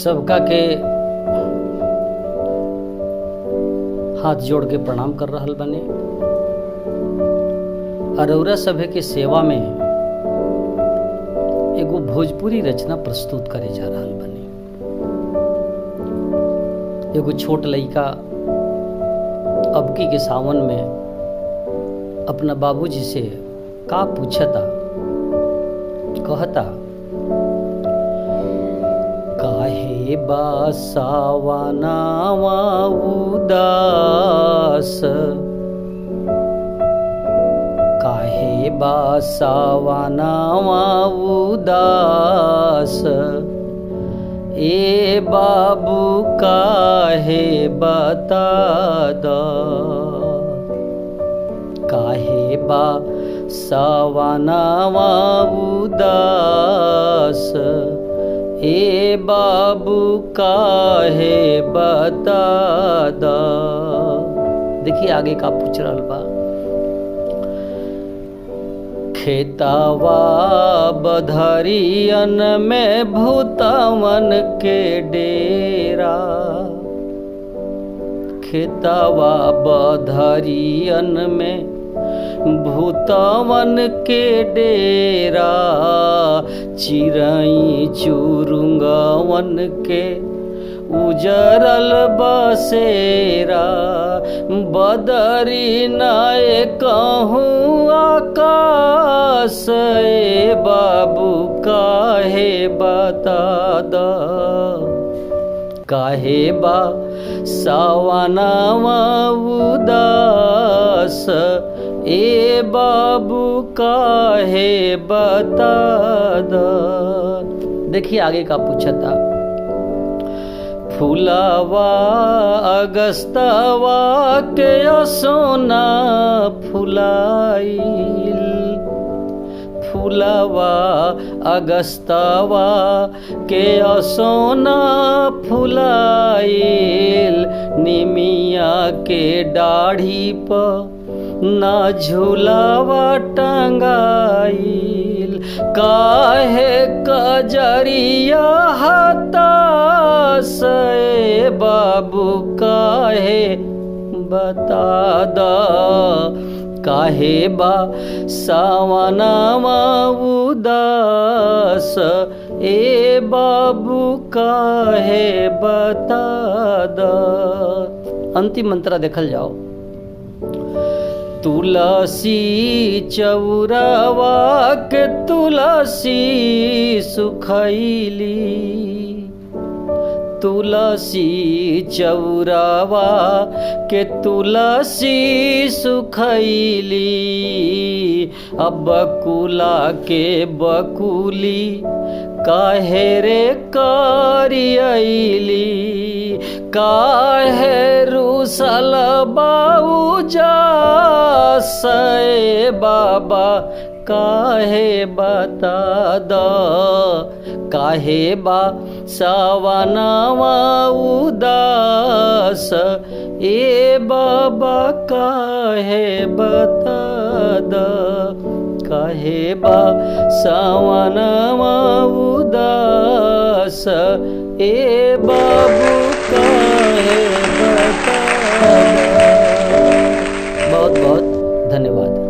सबका के हाथ जोड़ के प्रणाम कर रहल बने। अरौरा सभे के सेवा में एगो भोजपुरी रचना प्रस्तुत करे जा रहल बने। एगो छोट लइका अबकी के सावन में अपना बाबूजी से का पूछता, कहता, काहे बा सावनावा उदास, काहे बा सावनावा उदास, ए बाबू काहे बता द, काहे बा सावनावा उदास, ए बाबू काहे बता द। देखिए आगे का पूछ रहल बा। खेतवा बधरियन में भूतवन के डेरा, खेतवा बधरियन में भूतवन के डेरा, चिरई चुरुंगवन के उजरल बसेरा, बदरी नए कहूँ आकाश, ए बाबू काहे बता द, काहे बा सावनावा उदास, ए बाबू काहे बता द। देखिए आगे का पूछता। फूलवा अगस्तवा के सोना फुलाइल, फूलवा अगस्तवा के सोना फुलाइल, निमिया के दाढ़ी पर ना झूलावा टंगाइल, काहे कजरिया हताश, ए बाबू काहे बता द, काहे बा सावनावा उदास, ए बाबू काहे बता द। अंतिम मंत्र देखल जाओ। तुलसी चौरावा के तुलसी सुखैली, तुलसी चौरावा के तुलसी सुखैली, अब बकुला के बकुली काहे रे करियली, काहे रुसल बाऊजा से बाबा काहे बता द, काहे बा सावनावा उदास, ए बाबा काहे बता द, काहे बा सावनावा उदास, ए बाबू काहे बता द। बहुत बहुत धन्यवाद।